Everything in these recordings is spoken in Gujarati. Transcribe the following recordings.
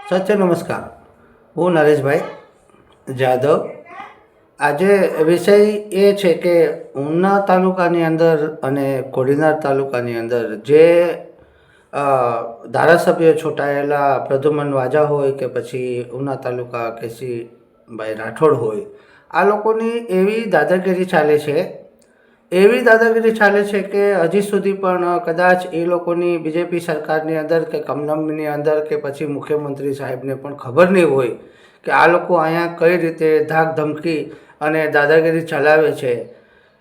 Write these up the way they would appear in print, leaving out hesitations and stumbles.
સત્ય નમસ્કાર. હું નરેશભાઈ જાદવ. આજે વિષય એ છે કે ઉના તાલુકાની અંદર અને કોડીનાર તાલુકાની અંદર જે ધારાસભ્ય ચૂંટાયેલા પ્રદ્યુમન વાજા હોય કે પછી ઉના તાલુકા કેસીભાઈ રાઠોડ હોય, આ લોકોની એવી દાદાગીરી ચાલે છે કે હજી સુધી પણ કદાચ એ લોકોની બીજેપી સરકારની અંદર કે કમલમની અંદર કે પછી મુખ્યમંત્રી સાહેબને પણ ખબર નહીં હોય કે આ લોકો અહીંયા કઈ રીતે ધાક ધમકી અને દાદાગીરી ચલાવે છે.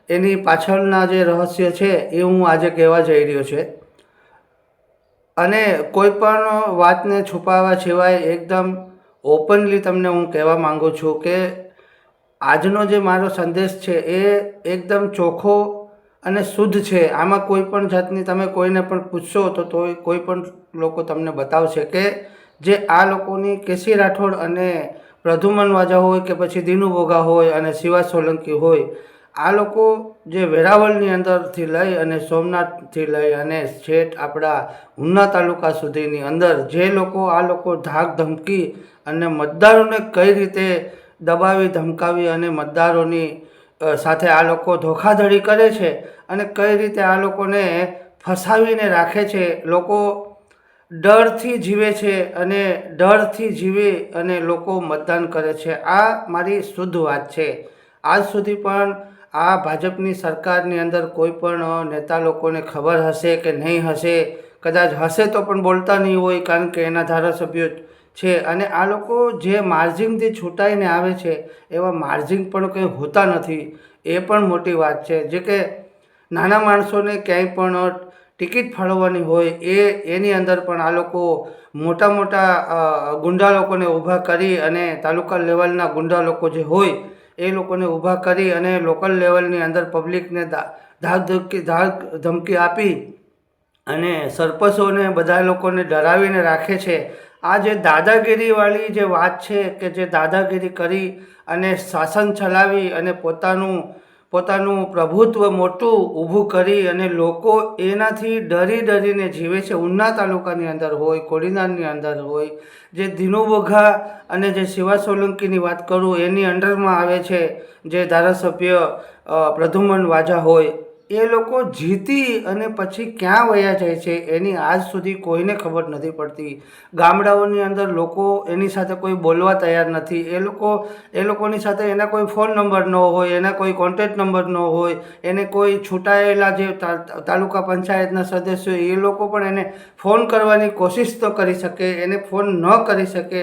એની પાછળના જે રહસ્ય છે એ હું આજે કહેવા જઈ રહ્યો છે. અને કોઈ પણ વાતને છુપાવવા સિવાય એકદમ ઓપનલી તમને હું કહેવા માગું છું કે આજનો જે મારો સંદેશ છે એ એકદમ ચોખ્ખો અને શુદ્ધ છે. આમાં કોઈ પણ જાતની તમે કોઈને પણ પૂછશો તો કોઈ પણ લોકો તમને બતાવશે કે જે આ લોકોની કેસી રાઠોડ અને પ્રદ્યુમન વાજા હોય કે પછી દીનુ બોગા હોય અને શિવા સોલંકી હોય, આ લોકો જે વેરાવળની અંદરથી લઈ અને સોમનાથથી લઈ અને છેટ આપણા ઉના તાલુકા સુધીની અંદર જે લોકો આ લોકો ધાક ધમકી અને મતદારોને કઈ રીતે દબાવી ધમકાવી અને મતદારોની સાથે આ લોકો ધોખાધડી કરે છે અને કઈ રીતે આ લોકોને ફસાવીને રાખે છે. લોકો ડરથી જીવે છે અને ડરથી જીવે અને લોકો મતદાન કરે છે. આ મારી શુદ્ધ વાત છે. આજ સુધી પણ આ ભાજપની સરકારની અંદર કોઈ પણ નેતા લોકોને ખબર હશે કે નહીં હશે, કદાચ હશે તો પણ બોલતા નહીં હોય કારણ કે એના ધારાસભ્યો છે. અને આ લોકો જે માર્જિનથી છૂટાઈને આવે છે એવા માર્જિન પણ કંઈ હોતા નથી. એ પણ મોટી વાત છે. જે કે નાના માણસોને ક્યાંય પણ ટિકિટ ફાળવવાની હોય એની અંદર પણ આ લોકો મોટા મોટા ગુંડા લોકોને ઊભા કરી અને તાલુકા લેવલના ગુંડા લોકો જે હોય એ લોકોને ઊભા કરી અને લોકલ લેવલની અંદર પબ્લિકને ધાક ધમકી આપી અને સરપંચોને બધા લોકોને ડરાવીને રાખે છે. આ જે દાદાગીરીવાળી જે વાત છે કે જે દાદાગીરી કરી અને શાસન ચલાવી અને પોતાનું પ્રભુત્વ મોટું ઊભું કરી અને લોકો એનાથી ડરીને જીવે છે. ઉના તાલુકાની અંદર હોય, કોડીનારની અંદર હોય, જે દીનુ બોગા અને જે શિવા સોલંકીની વાત કરું એની અંડરમાં આવે છે જે ધારાસભ્ય પ્રદ્યુમન વાજા હોય, એ લોકો જીતી અને પછી ક્યાં વયા જાય છે એની આજ સુધી કોઈને ખબર નથી પડતી. ગામડાઓની અંદર લોકો એની સાથે કોઈ બોલવા તૈયાર નથી. એ લોકોની સાથે એના કોઈ ફોન નંબર ન હોય, એના કોઈ કોન્ટેક્ટ નંબર ન હોય, એને કોઈ છૂટાયેલા જે તાલુકા પંચાયતના સદસ્યો એ લોકો પણ એને ફોન કરવાની કોશિશ તો કરી શકે, એને ફોન ન કરી શકે.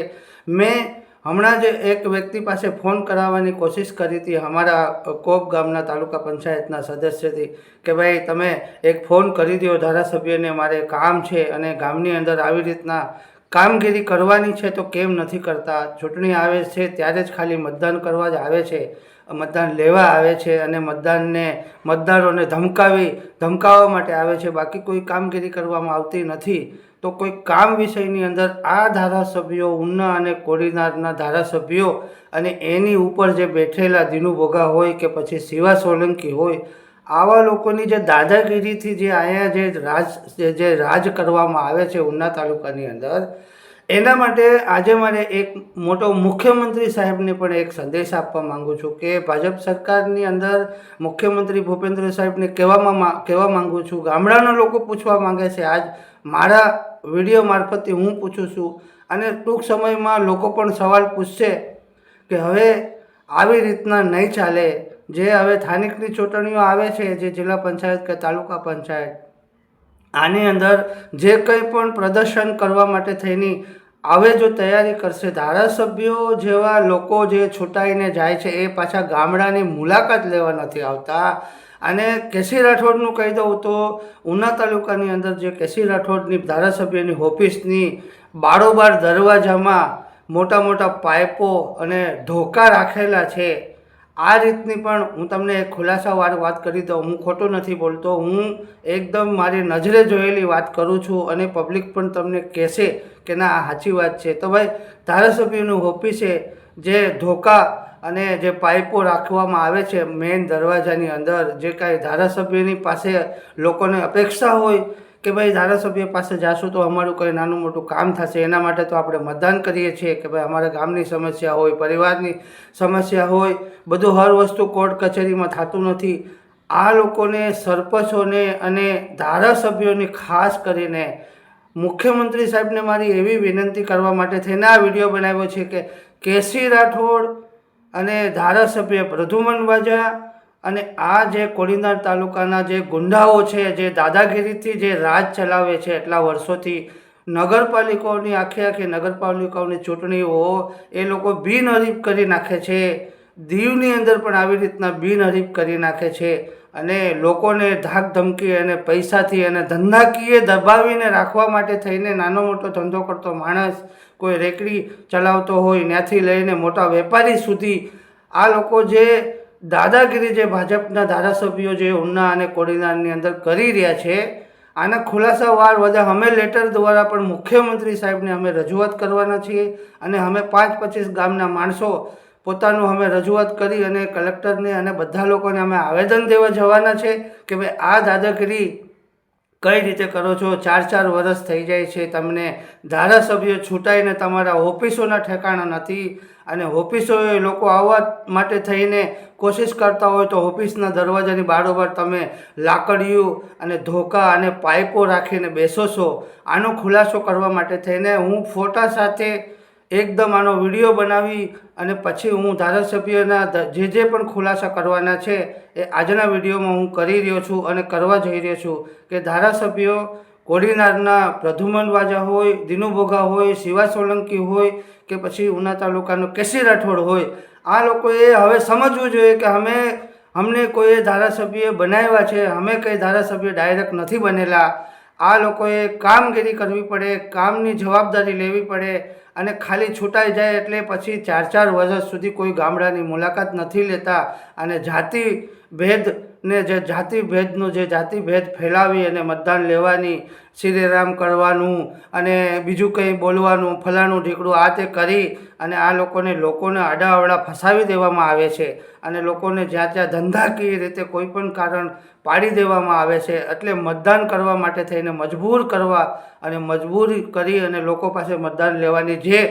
મેં હમણાં જ એક વ્યક્તિ પાસે ફોન કરાવવાની કોશિશ કરી હતી અમારા કોપ ગામના તાલુકા પંચાયતના સદસ્યથી કે ભાઈ તમે એક ફોન કરી દો ધારાસભ્યને, મારે કામ છે અને ગામની અંદર આવી રીતના કામગીરી કરવાની છે તો કેમ નથી કરતા. ચૂંટણી આવે છે ત્યારે જ ખાલી મતદાન કરવા જ આવે છે, મતદાન લેવા આવે છે અને મતદારોને ધમકાવવા માટે આવે છે, બાકી કોઈ કામગીરી કરવામાં આવતી નથી. તો કોઈ કામ વિષયની અંદર આ ધારાસભ્યો ઉના અને કોડીનારના ધારાસભ્યો અને એની ઉપર જે બેઠેલા દીનુ બોગા હોય કે પછી શિવા સોલંકી હોય, આવા લોકોની જે દાદાગીરીથી જે અહીંયા જે રાજ કરવામાં આવે છે ઉના તાલુકાની અંદર, એના માટે આજે મારે એક મોટો મુખ્યમંત્રી સાહેબને પણ એક સંદેશ આપવા માગું છું કે ભાજપ સરકારની અંદર મુખ્યમંત્રી ભૂપેન્દ્ર સાહેબને કહેવા માગું છું. ગામડાના લોકો પૂછવા માંગે છે, આજ મારા વિડીયો મારફતથી હું પૂછું છું અને ટૂંક સમયમાં લોકો પણ સવાલ પૂછશે કે હવે આવી રીતના નહીં ચાલે. જે હવે સ્થાનિકની ચૂંટણીઓ આવે છે, જે જિલ્લા પંચાયત કે તાલુકા પંચાયત, આની અંદર જે કંઈ પણ પ્રદર્શન કરવા માટે થઈને હવે જો તૈયારી કરશે, ધારાસભ્યો જેવા લોકો જે છૂટાઈને જાય છે એ પાછા ગામડાની મુલાકાત લેવા નથી આવતા. અને કેસી રાઠોડનું કહી દઉં તો ઉના તાલુકાની અંદર જે કેસી રાઠોડની ધારાસભ્યની ઓફિસની બારોબાર દરવાજામાં મોટા મોટા પાઇપો અને ધોકા રાખેલા છે. આ રીતની પણ હું તમને એક ખુલાસાવાર વાત કરી દઉં, હું ખોટું નથી બોલતો, હું એકદમ મારી નજરે જોયેલી વાત કરું છું અને પબ્લિક પણ તમને કહેશે કે ના આ સાચી વાત છે. તો ભાઈ ધારાસભ્યનું ઓફિસે જે ધોકા અને જે પાઇપો રાખવામાં આવે છે મેઇન દરવાજાની અંદર, જે કાંઈ ધારાસભ્યની પાસે લોકોને અપેક્ષા હોય કે ભાઈ ધારાસભ્ય પાસે જાશું તો અમારું કંઈ નાનું મોટું કામ થશે, એના માટે તો આપણે મતદાન કરીએ છીએ કે ભાઈ અમારા ગામની સમસ્યા હોય, પરિવારની સમસ્યા હોય, બધું હર વસ્તુ કોર્ટ કચેરીમાં થતું નથી. આ લોકોને, સરપંચોને અને ધારાસભ્યોની ખાસ કરીને મુખ્યમંત્રી સાહેબને મારી એવી વિનંતી કરવા માટે થઈને આ વિડીયો બનાવ્યો છે કે કેસી રાઠોડ અને ધારાસભ્ય પ્રદ્યુમન વાજા અને આ જે કોડીનાર તાલુકાના જે ગુંડાઓ છે, જે દાદાગીરીથી જે રાજ ચલાવે છે એટલા વર્ષોથી, નગરપાલિકાઓની આખી નગરપાલિકાઓની ચૂંટણીઓ એ લોકો બિનહરીફ કરી નાખે છે. દીવની અંદર પણ આવી રીતના બિનહરીફ કરી નાખે છે અને લોકોને ધાક ધમકી અને પૈસાથી અને ધંધાકીય દબાવીને રાખવા માટે થઈને નાનો મોટો ધંધો કરતો માણસ, કોઈ રેકડી ચલાવતો હોય ત્યાંથી લઈને મોટા વેપારી સુધી, આ લોકો જે દાદાગીરી જે ભાજપના ધારાસભ્યો જે ઉના અને કોડીનારની અંદર કરી રહ્યા છે, આના ખુલાસાવાર બધા અમે લેટર દ્વારા પણ મુખ્યમંત્રી સાહેબને અમે રજૂઆત કરવાના છીએ અને અમે 5-25 ગામના માણસો પોતાનું અમે રજૂઆત કરી અને કલેક્ટરને અને બધા લોકોને અમે આવેદન દેવા જવાના છે કે ભાઈ આ દાદાગીરી કઈ રીતે કરો છો. 4-4 વર્ષ થઈ જાય છે, તમને ધારાસભ્યો છૂટાઈને તમારા ઓફિસોના ઠેકાણા નથી અને ઓફિસોએ લોકો આવવા માટે થઈને કોશિશ કરતા હોય તો ઓફિસના દરવાજાની બારોબાર તમે લાકડીઓ અને ધોકા અને પાઇપો રાખીને બેસો છો. આનો ખુલાસો કરવા માટે થઈને હું ફોટા સાથે એકદમ આનો વિડીયો બનાવી અને પછી હું ધારાસભ્યના જે પણ ખુલાસા કરવાના છે એ આજના વિડીયોમાં હું કરી રહ્યો છું અને કરવા જઈ રહ્યો છું કે ધારાસભ્યો કોડીનારના પ્રદ્યુમન વાજા હોય, દિનુ બોઘા હોય, શિવા સોલંકી હોય કે પછી ઉના તાલુકાનો કેસી રાઠોડ હોય, આ લોકોએ હવે સમજવું જોઈએ કે અમને કોઈ ધારાસભ્ય બનાવ્યા છે, અમે કંઈ ધારાસભ્ય ડાયરેક્ટ નથી બનેલા. આ લોકોએ કામગીરી કરવી પડે, કામની જવાબદારી લેવી પડે અને ખાલી છૂટાઈ જાય એટલે પછી 4-4 વર્ષ સુધી કોઈ ગામડાની મુલાકાત નથી લેતા અને જાતિ ભેદ ફેલાવી અને મતદાન લેવાની, શ્રીરામ કરવાનું અને બીજું કંઈ બોલવાનું, ફલાણું ઢીકડું આ તે કરી અને આ લોકોને આડાઅવળા ફસાવી દેવામાં આવે છે અને લોકોને જ્યાં ત્યાં ધંધાકીય રીતે કોઈ પણ કારણ પાડી દેવામાં આવે છે. એટલે મતદાન કરવા માટે થઈને મજબૂર કરવા અને મજબૂરી કરી અને લોકો પાસે મતદાન લેવાની જે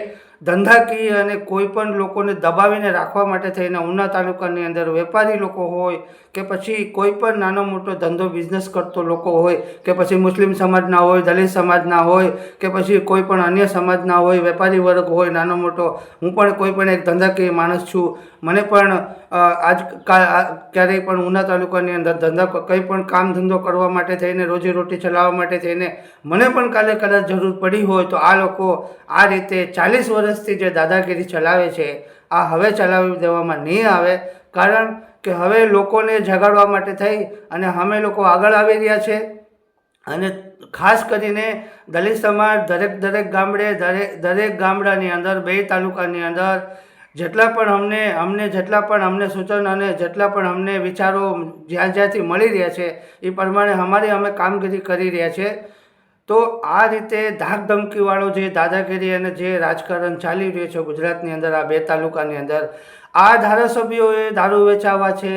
ધંધાકીય અને કોઈ પણ લોકોને દબાવીને રાખવા માટે થઈને ઉના તાલુકાની અંદર વેપારી લોકો હોય કે પછી કોઈ પણ નાનો મોટો ધંધો બિઝનેસ કરતો લોકો હોય કે પછી મુસ્લિમ સમાજના હોય, દલિત સમાજના હોય કે પછી કોઈ પણ અન્ય સમાજના હોય, વેપારી વર્ગ હોય નાનો મોટો, હું પણ કોઈ પણ એક ધંધાકીય માણસ છું. મને પણ ક્યારેય પણ ઉના તાલુકાની અંદર કંઈ પણ કામ ધંધો કરવા માટે થઈને, રોજીરોટી ચલાવવા માટે થઈને મને પણ કાલે કદાચ જરૂર પડી હોય તો આ લોકો આ રીતે 40 વર્ષથી જે દાદાગીરી ચલાવે છે આ હવે ચલાવી દેવામાં નહીં આવે. કારણ કે હવે લોકોને જગાડવા માટે થઈ અને અમે લોકો આગળ આવી રહ્યા છે અને ખાસ કરીને દલિત સમાજ દરેક ગામડે, દરેક ગામડાની અંદર, 2 તાલુકાની અંદર જેટલા પણ અમને સૂચન અને જેટલા પણ અમને વિચારો જ્યાંથી મળી રહ્યા છે એ પ્રમાણે અમે કામગીરી કરી રહ્યા છે. તો આ રીતે ધાક ધમકીવાળો જે દાદાગીરી અને જે રાજકારણ ચાલી રહ્યું છે ગુજરાતની અંદર, આ 2 તાલુકાની અંદર, આ ધારાસભ્યોએ દારૂ વેચાવા છે,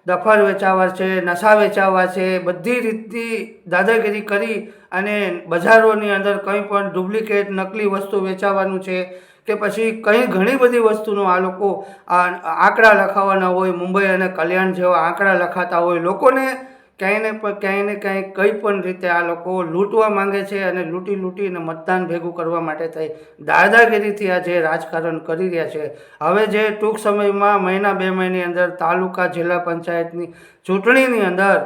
દફર વેચાવા છે, નશા વેચાવા છે, બધી રીતની દાદાગીરી કરી અને બજારોની અંદર કંઈ પણ ડુપ્લિકેટ નકલી વસ્તુ વેચાવાનું છે કે પછી ઘણી બધી વસ્તુનો આ લોકો આંકડા લખાવાના હોય, મુંબઈ અને કલ્યાણ જેવા આંકડા લખાતા હોય, લોકોને ક્યાંય ને ક્યાંય કંઈ પણ રીતે આ લોકો લૂંટવા માંગે છે અને લૂંટીને મતદાન ભેગું કરવા માટે થઈ દાદાગીરીથી આ જે રાજકારણ કરી રહ્યા છે. હવે જે ટૂંક સમયમાં 1-2 મહિનાની અંદર તાલુકા, જિલ્લા પંચાયતની ચૂંટણીની અંદર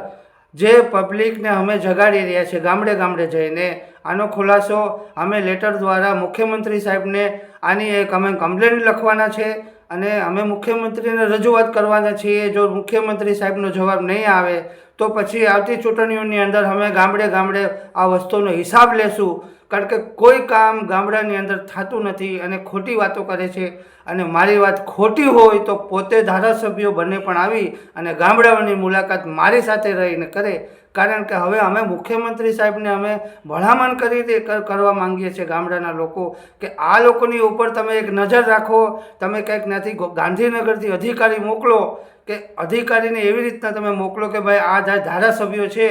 જે પબ્લિકને અમે જગાડી રહ્યા છે ગામડે જઈને, આનો ખુલાસો અમે લેટર દ્વારા મુખ્યમંત્રી સાહેબને આની એક અમે કમ્પ્લેન લખવાના છે અને અમે મુખ્યમંત્રીને રજૂઆત કરવાના છીએ. જો મુખ્યમંત્રી સાહેબનો જવાબ નહીં આવે તો પછી આવતી ચૂંટણીઓની અંદર અમે ગામડે આ વસ્તુનો હિસાબ લેશું. કારણ કે કોઈ કામ ગામડાની અંદર થતું નથી અને ખોટી વાતો કરે છે અને મારી વાત ખોટી હોય તો પોતે ધારાસભ્યો બંને પણ આવી અને ગામડાઓની મુલાકાત મારી સાથે રહીને કરે. કારણ કે હવે અમે મુખ્યમંત્રી સાહેબને અમે ભલામણ કરવા માંગીએ છીએ ગામડાના લોકો કે આ લોકોની ઉપર તમે એક નજર રાખો. તમે કંઈક નથી ગાંધીનગરથી અધિકારી મોકલો કે અધિકારીને એવી રીતના તમે મોકલો કે ભાઈ આ ધારાસભ્યો છે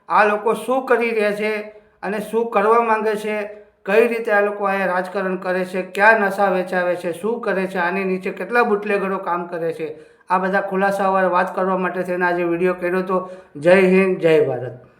આ લોકો શું કરી રહ્યા છે અને શું કરવા માંગે છે, કઈ રીતે આ લોકો અહીંયા રાજકારણ કરે છે, ક્યાં નશા વેચાવે છે, શું કરે છે, આની નીચે કેટલા બુટલેગરો કામ કરે છે, આ બધા ખુલાસાઓ વાત કરવા માટે થઈને આજે વિડીયો કર્યો હતો. જય હિન્દ, જય ભારત.